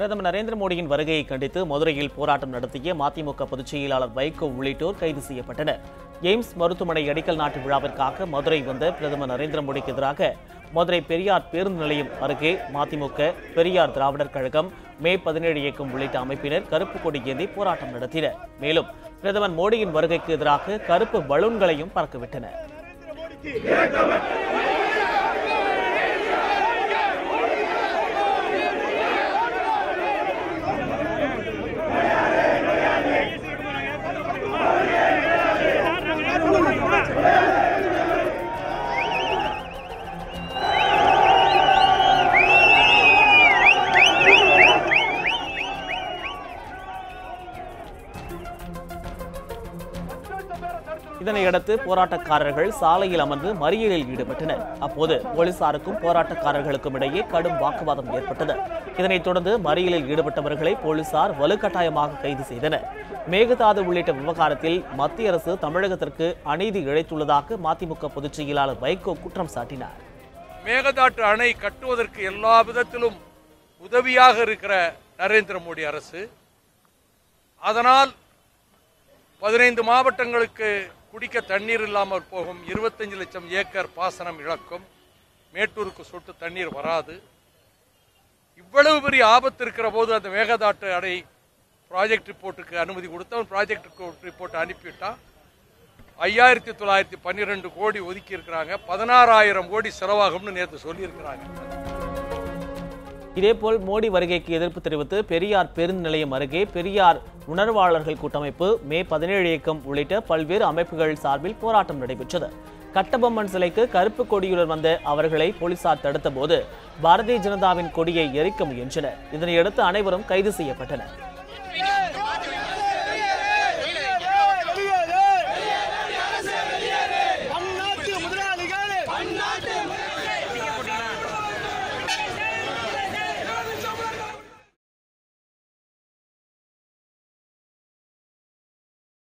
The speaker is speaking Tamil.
பிரதமர் நரேந்திர மோடியின் வருகையை கண்டித்து மதுரையில் போராட்டம் நடத்திய மதிமுக பொதுச் செயலாளர் வைகோ உள்ளிட்டோர் கைது செய்யப்பட்டனர். எய்ம்ஸ் மருத்துவமனை அடிக்கல் நாட்டு விழாவிற்காக மதுரை வந்த பிரதமர் நரேந்திர மோடிக்கு எதிராக மதுரை பெரியார் பேருந்து நிலையம் அருகே மதிமுக, பெரியார் திராவிடர் கழகம், மே 17 இயக்கம் உள்ளிட்ட அமைப்பினர் கருப்பு கொடி ஏந்தி போராட்டம் நடத்தினர். மேலும் பிரதமர் மோடியின் வருகைக்கு எதிராக கருப்பு பலூன்களையும் பறக்கவிட்டனர். இதனையடுத்து போராட்டக்காரர்கள் சாலையில் அமர்ந்து மறியலில் ஈடுபட்டனர். அப்போது போலீசாருக்கும் போராட்டக்காரர்களுக்கும் இடையே கடும் வாக்குவாதம் ஏற்பட்டது. இதனைத் தொடர்ந்து மறியலில் ஈடுபட்டவர்களை போலீசார் வலுக்கட்டாயமாக கைது செய்தனர். மேகதாது உள்ளிட்ட விவகாரத்தில் மத்திய அரசு தமிழகத்திற்கு அநீதி இழைத்துள்ளதாக மதிமுக பொதுச் செயலாளர் வைகோ குற்றம் சாட்டினார். மேகதாட்டு அணை கட்டுவதற்கு எல்லா விதத்திலும் உதவியாக இருக்கிற நரேந்திர மோடி அரசு, அதனால் 15 மாவட்டங்களுக்கு குடிக்க தண்ணீர் இல்லாமல் போகும், 25 லட்சம் ஏக்கர் பாசனம் இழக்கும், மேட்டூருக்கு சொட்டு தண்ணீர் வராது. இவ்வளவு பெரிய ஆபத்து இருக்கிற போது அந்த மேகதாட்டு அணை ப்ராஜெக்ட் ரிப்போர்ட்டுக்கு அனுமதி கொடுத்தவன் ப்ராஜெக்ட் ரிப்போர்ட் அனுப்பிவிட்டான். 5912 கோடி ஒதுக்கி இருக்கிறாங்க, 16,000 கோடி செலவாகும்னு நேற்று சொல்லியிருக்கிறாங்க. இதேபோல் மோடி வருகைக்கு எதிர்ப்பு தெரிவித்து பெரியார் பேருந்து நிலையம் அருகே பெரியார் உணர்வாளர்கள் கூட்டமைப்பு, மே 17 இயக்கம் உள்ளிட்ட பல்வேறு அமைப்புகள் சார்பில் போராட்டம் நடைபெற்றது. கட்டபொம்மன் சிலைக்கு கருப்பு கொடியுடன் வந்த அவர்களை போலீசார் தடுத்த போது பாரதிய ஜனதாவின் கொடியை எரிக்க முயன்றனர். இதனையடுத்து அனைவரும் கைது செய்யப்பட்டனர்.